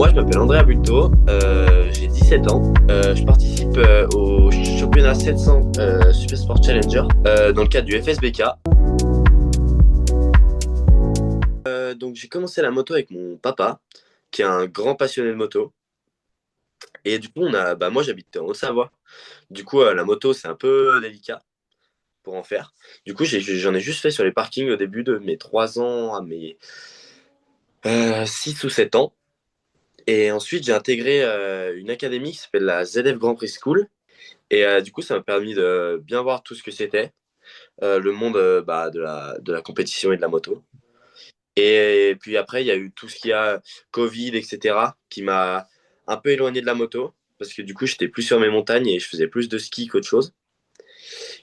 Moi, je m'appelle Andrea Bulto, j'ai 17 ans. Je participe au championnat 700 Super Sport Challenger dans le cadre du FSBK. Donc, j'ai commencé la moto avec mon papa, qui est un grand passionné de moto. Et du coup, moi, j'habite en Haute-Savoie. Du coup, la moto, c'est un peu délicat pour en faire. Du coup, j'en ai juste fait sur les parkings au début de mes 3 ans à mes 6 ou 7 ans. Et ensuite, j'ai intégré une académie qui s'appelle la ZF Grand Prix School. Et du coup, ça m'a permis de bien voir tout ce que c'était, le monde de la compétition et de la moto. Et puis après, il y a eu tout ce qui a Covid, etc., qui m'a un peu éloigné de la moto, parce que du coup, j'étais plus sur mes montagnes et je faisais plus de ski qu'autre chose.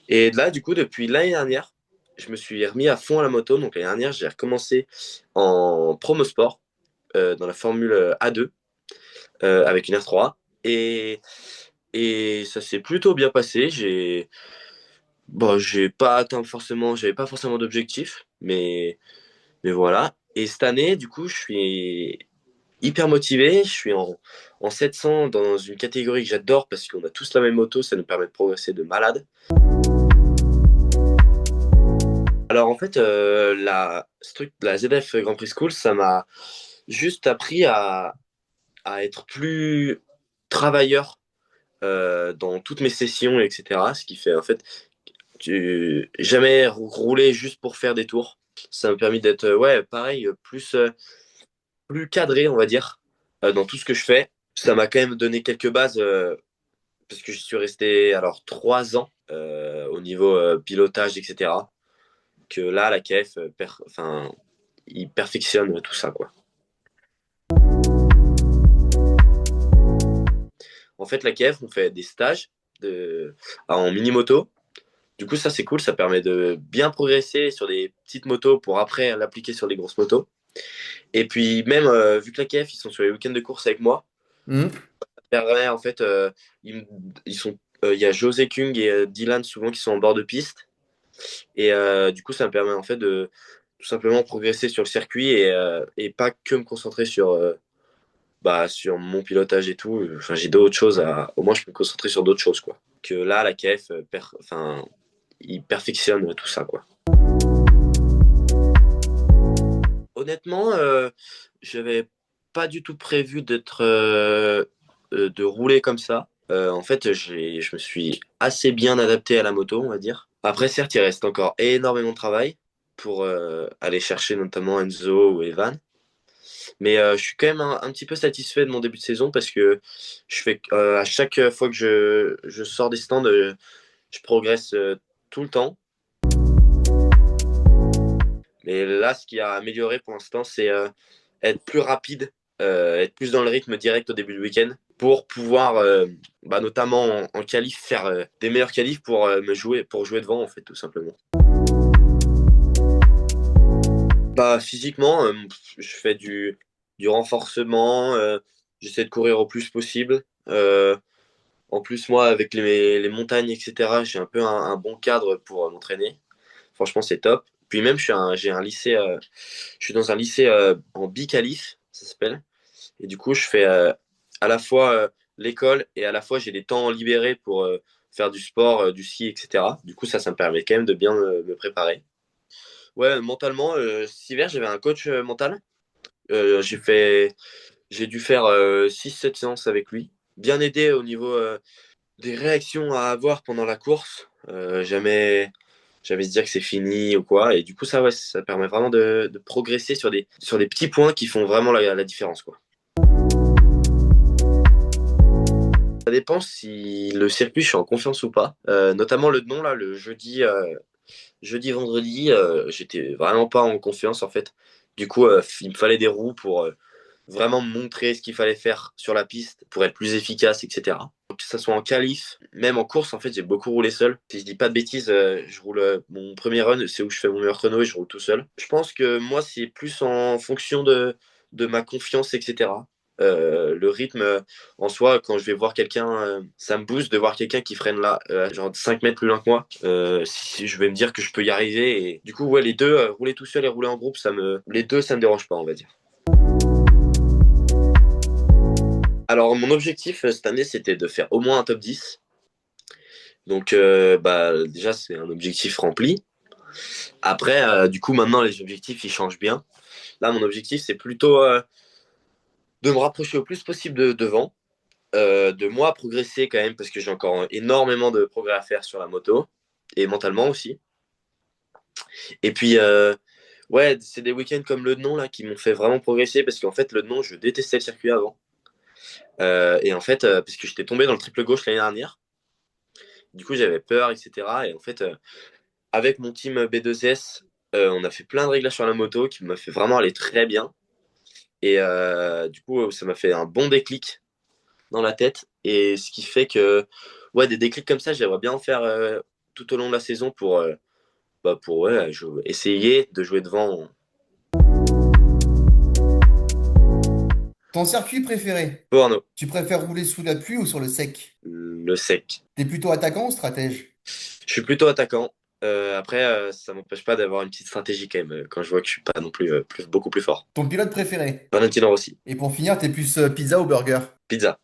Et là, du coup, depuis l'année dernière, je me suis remis à fond à la moto. Donc l'année dernière, j'ai recommencé en promo sport, dans la Formule A2, avec une R3. Et ça s'est plutôt bien passé. J'avais pas forcément d'objectif, mais voilà. Et cette année, du coup, je suis hyper motivé. Je suis en 700 dans une catégorie que j'adore parce qu'on a tous la même moto, ça nous permet de progresser de malade. Alors en fait, la ZF Grand Prix School, ça m'a juste appris à être plus travailleur dans toutes mes sessions, etc. Ce qui fait en fait jamais rouler juste pour faire des tours. Ça m'a permis d'être, ouais, pareil, plus cadré, on va dire, dans tout ce que je fais. Ça m'a quand même donné quelques bases, parce que je suis resté alors 3 ans au niveau pilotage, etc. Que là, la KF, enfin, il perfectionne tout ça, quoi. En fait, la KF, on fait des stages en mini-moto. Du coup, ça, c'est cool. Ça permet de bien progresser sur des petites motos pour après l'appliquer sur les grosses motos. Et puis, même, vu que la KF, ils sont sur les week-ends de course avec moi, Mhm. ça permet, en fait, il y a José Kung et Dylan souvent qui sont en bord de piste. Et du coup, ça me permet, en fait, de tout simplement progresser sur le circuit et pas que me concentrer sur mon pilotage et tout. Enfin, j'ai d'autres choses au moins, je peux me concentrer sur d'autres choses, quoi. Que là, la KF, enfin, il perfectionne tout ça, quoi. Honnêtement, j'avais pas du tout prévu de rouler comme ça. En fait, je me suis assez bien adapté à la moto, on va dire. Après, certes, il reste encore énormément de travail pour aller chercher notamment Enzo ou Evan. Mais je suis quand même un petit peu satisfait de mon début de saison parce que à chaque fois que je sors des stands, je progresse tout le temps. Mais là, ce qui a amélioré pour l'instant, c'est être plus rapide, être plus dans le rythme direct au début du week-end pour pouvoir, notamment en qualif, faire des meilleurs qualifs pour jouer devant, en fait, tout simplement. Physiquement, je fais du renforcement, j'essaie de courir au plus possible. En plus, moi, avec les montagnes, etc., j'ai un peu un bon cadre pour m'entraîner. Franchement, c'est top. Puis même, j'ai un lycée, je suis dans un lycée en bicalif, ça s'appelle. Et du coup, je fais à la fois l'école et à la fois j'ai des temps libérés pour faire du sport, du ski, etc. Du coup, ça me permet quand même de bien me préparer. Ouais, mentalement, cet hiver, j'avais un coach mental. Euh, j'ai fait, j'ai dû faire 6-7 séances avec lui. Bien aidé au niveau des réactions à avoir pendant la course. Jamais se dire que c'est fini ou quoi. Et du coup, ça, ouais, ça permet vraiment de progresser sur des petits points qui font vraiment la différence, quoi. Ça dépend si le circuit, je suis en confiance ou pas. Notamment le nom, là, le vendredi, j'étais vraiment pas en confiance, en fait. Du coup, il me fallait des roues pour vraiment me montrer ce qu'il fallait faire sur la piste pour être plus efficace, etc. Que ça soit en qualif, même en course, en fait, j'ai beaucoup roulé seul. Si je dis pas de bêtises, je roule mon premier run, c'est où je fais mon meilleur chrono et je roule tout seul. Je pense que moi, c'est plus en fonction de ma confiance, etc. Le rythme en soi, quand je vais voir quelqu'un, ça me booste de voir quelqu'un qui freine là, genre 5 mètres plus loin que moi. Si je vais me dire que je peux y arriver. Et du coup, ouais, les deux, rouler tout seul et rouler en groupe, les deux, ça me dérange pas, on va dire. Alors, mon objectif cette année, c'était de faire au moins un top 10. Donc, bah, déjà, c'est un objectif rempli. Après, du coup, maintenant, les objectifs, ils changent bien. Là, mon objectif, c'est plutôt de me rapprocher au plus possible de devant, de moi progresser quand même, parce que j'ai encore énormément de progrès à faire sur la moto, et mentalement aussi. Et puis, ouais, c'est des week-ends comme le Denon, là, qui m'ont fait vraiment progresser, parce qu'en fait, le Denon, je détestais le circuit avant. Et en fait, parce que j'étais tombé dans le triple gauche l'année dernière, du coup, j'avais peur, etc. Et en fait, avec mon team B2S, on a fait plein de réglages sur la moto qui m'a fait vraiment aller très bien. Et du coup, ça m'a fait un bon déclic dans la tête. Et ce qui fait que, ouais, des déclics comme ça, j'aimerais bien en faire tout au long de la saison pour ouais, essayer de jouer devant Ton circuit préféré, Porno, tu préfères rouler sous la pluie ou sur le sec? le sec. T'es plutôt attaquant ou stratège? Je suis plutôt attaquant. Après, ça m'empêche pas d'avoir une petite stratégie quand même, quand je vois que je suis pas non plus, beaucoup plus fort. Ton pilote préféré? Valentino Rossi, Et pour finir, t'es plus pizza ou burger? pizza.